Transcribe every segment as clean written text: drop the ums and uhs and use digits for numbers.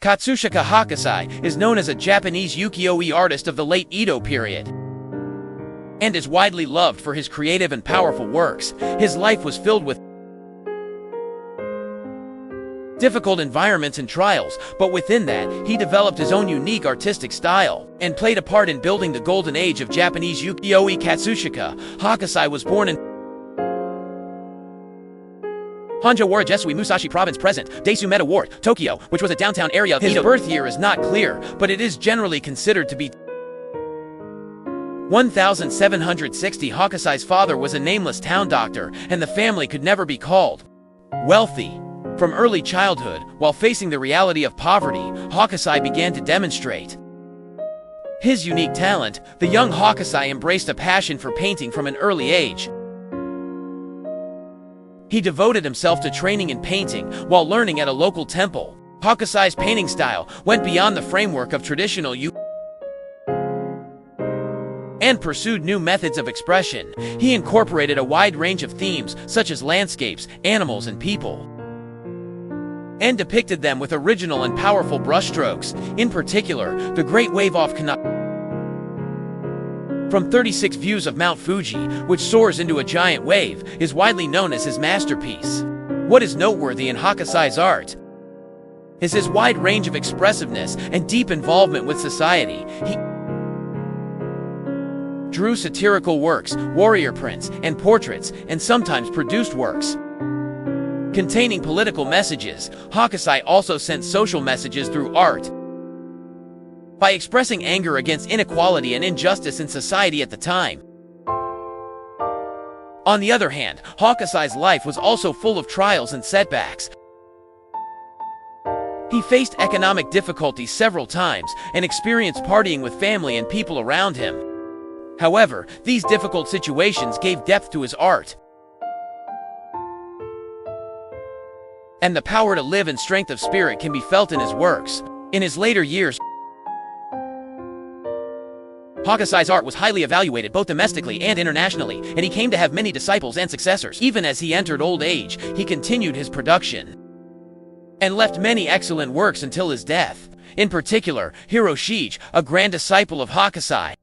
Katsushika Hokusai is known as a Japanese ukiyo-e artist of the late Edo period, and is widely loved for his creative and powerful works. His life was filled with difficult environments and trials, but within that, he developed his own unique artistic style, and played a part in building the golden age of Japanese ukiyo-e. Katsushika Hokusai was born in Honjo Ward, Jesui Musashi Province, present day Sumeda Ward, Tokyo, which was a downtown area of Edo. His birth year is not clear, but it is generally considered to be 1760. Hokusai's father was a nameless town doctor, and the family could never be called wealthy. From early childhood, while facing the reality of poverty, Hokusai began to demonstrate his unique talent. The young Hokusai embraced a passion for painting from an early age. He devoted himself to training in painting while learning at a local temple. Hokusai's painting style went beyond the framework of traditional and pursued new methods of expression. He incorporated a wide range of themes such as landscapes, animals, and people, and depicted them with original and powerful brushstrokes. In particular, the Great Wave off Kanagawa from 36 views of Mount Fuji, which soars into a giant wave, is widely known as his masterpiece. What is noteworthy in Hokusai's art is his wide range of expressiveness and deep involvement with society. He drew satirical works, warrior prints, and portraits, and sometimes produced works containing political messages. Hokusai also sent social messages through art by expressing anger against inequality and injustice in society at the time. On the other hand, Hokusai's life was also full of trials and setbacks. He faced economic difficulties several times and experienced partying with family and people around him. However, these difficult situations gave depth to his art and the power to live and strength of spirit can be felt in his works. In his later years, Hokusai's art was highly evaluated both domestically and internationally, and he came to have many disciples and successors. Even as he entered old age, he continued his production and left many excellent works until his death. In particular, Hiroshige, a grand disciple of Hokusai,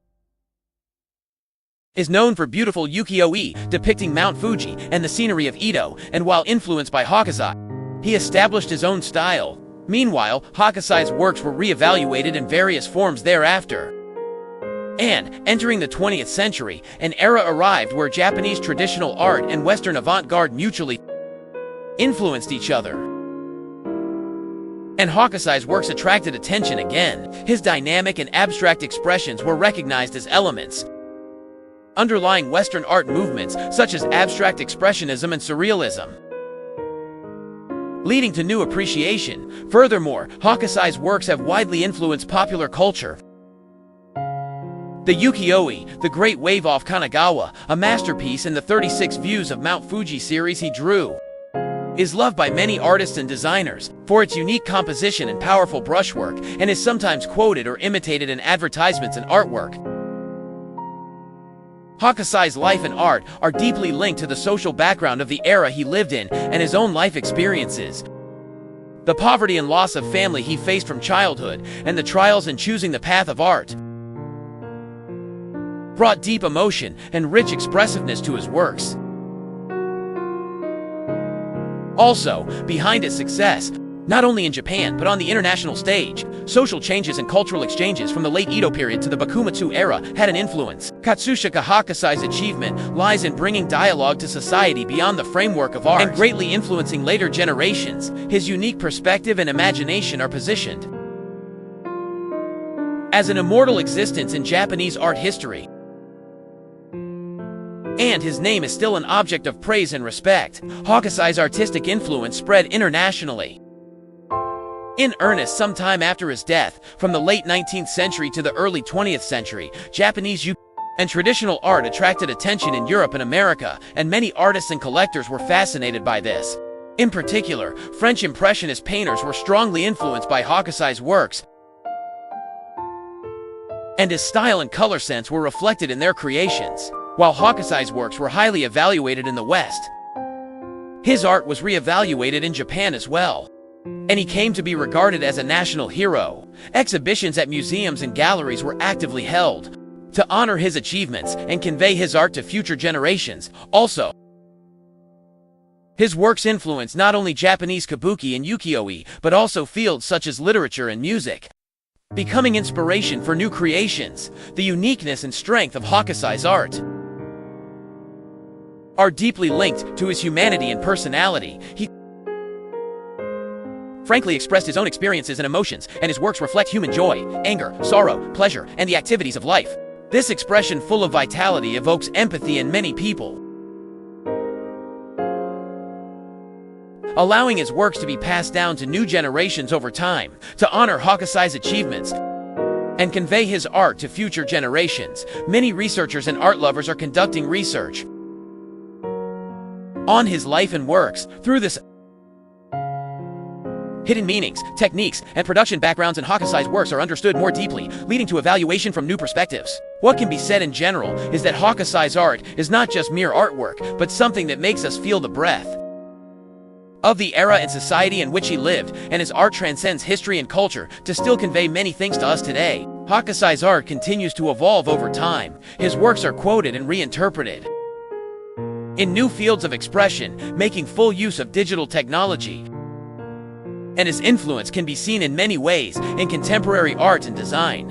is known for beautiful ukiyo-e depicting Mount Fuji and the scenery of Edo, and while influenced by Hokusai, he established his own style. Meanwhile, Hokusai's works were re-evaluated in various forms thereafter. And, entering the 20th century, an era arrived where Japanese traditional art and Western avant-garde mutually influenced each other. And Hokusai's works attracted attention again. His dynamic and abstract expressions were recognized as elements underlying Western art movements such as abstract expressionism and surrealism, leading to new appreciation. Furthermore, Hokusai's works have widely influenced popular culture. The Ukiyoe, the Great Wave off Kanagawa, a masterpiece in the 36 views of Mount Fuji series he drew, is loved by many artists and designers for its unique composition and powerful brushwork, and is sometimes quoted or imitated in advertisements and artwork. Hokusai's life and art are deeply linked to the social background of the era he lived in and his own life experiences. The poverty and loss of family he faced from childhood, and the trials in choosing the path of art, brought deep emotion and rich expressiveness to his works. Also, behind his success, not only in Japan but on the international stage, social changes and cultural exchanges from the late Edo period to the Bakumatsu era had an influence. Katsushika Hokusai's achievement lies in bringing dialogue to society beyond the framework of art and greatly influencing later generations. His unique perspective and imagination are positioned as an immortal existence in Japanese art history, and his name is still an object of praise and respect. Hokusai's artistic influence spread internationally in earnest sometime after his death. From the late 19th century to the early 20th century, Japanese and traditional art attracted attention in Europe and America, and many artists and collectors were fascinated by this. In particular, French Impressionist painters were strongly influenced by Hokusai's works, and his style and color sense were reflected in their creations. While Hokusai's works were highly evaluated in the West, his art was re-evaluated in Japan as well. and he came to be regarded as a national hero. Exhibitions at museums and galleries were actively held to honor his achievements and convey his art to future generations. Also, his works influenced not only Japanese kabuki and ukiyo-e, but also fields such as literature and music, becoming inspiration for new creations. The uniqueness and strength of Hokusai's art are deeply linked to his humanity and personality. He frankly expressed his own experiences and emotions, and his works reflect human joy, anger, sorrow, pleasure, and the activities of life. This expression, full of vitality, evokes empathy in many people, allowing his works to be passed down to new generations over time. To honor Hokusai's achievements and convey his art to future generations, many researchers and art lovers are conducting research on his life and works. Through this, hidden meanings, techniques, and production backgrounds in Hokusai's works are understood more deeply, leading to evaluation from new perspectives. What can be said in general is that Hokusai's art is not just mere artwork, but something that makes us feel the breath of the era and society in which he lived, and his art transcends history and culture to still convey many things to us today. Hokusai's art continues to evolve over time. His works are quoted and reinterpreted in new fields of expression, making full use of digital technology, and his influence can be seen in many ways in contemporary art and design.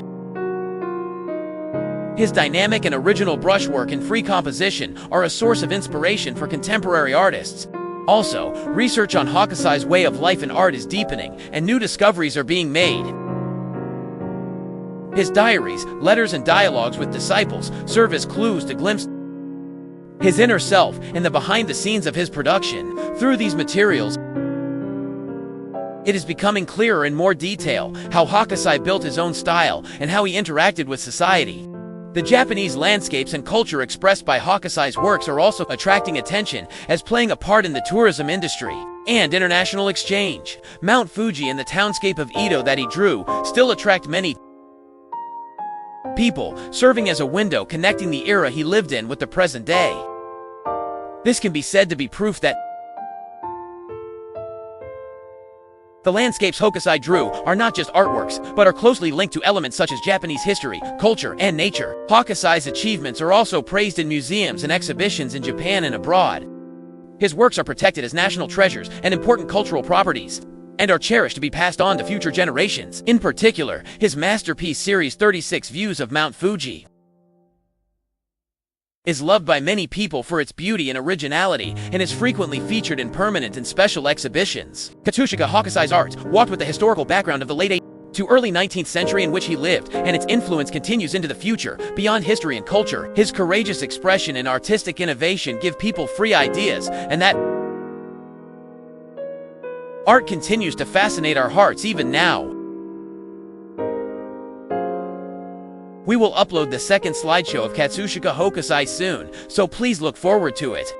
His dynamic and original brushwork and free composition are a source of inspiration for contemporary artists. Also, research on Hokusai's way of life and art is deepening, and new discoveries are being made. His diaries, letters, and dialogues with disciples serve as clues to glimpse his inner self and the behind the scenes of his production. Through these materials, it is becoming clearer in more detail how Hokusai built his own style and how he interacted with society. The Japanese landscapes and culture expressed by Hokusai's works are also attracting attention as playing a part in the tourism industry and international exchange. Mount Fuji and the townscape of Edo that he drew still attract many people, serving as a window connecting the era he lived in with the present day. This can be said to be proof that the landscapes Hokusai drew are not just artworks, but are closely linked to elements such as Japanese history, culture, and nature. Hokusai's achievements are also praised in museums and exhibitions in Japan and abroad. His works are protected as national treasures and important cultural properties, and are cherished to be passed on to future generations. In particular, his masterpiece series 36 Views of Mount Fuji is loved by many people for its beauty and originality, and is frequently featured in permanent and special exhibitions. Katsushika Hokusai's art walked with the historical background of the late 18th to early 19th century in which he lived, and its influence continues into the future. Beyond history and culture, his courageous expression and artistic innovation give people free ideas, and that art continues to fascinate our hearts even now. We will upload the second slideshow of Katsushika Hokusai soon, so please look forward to it.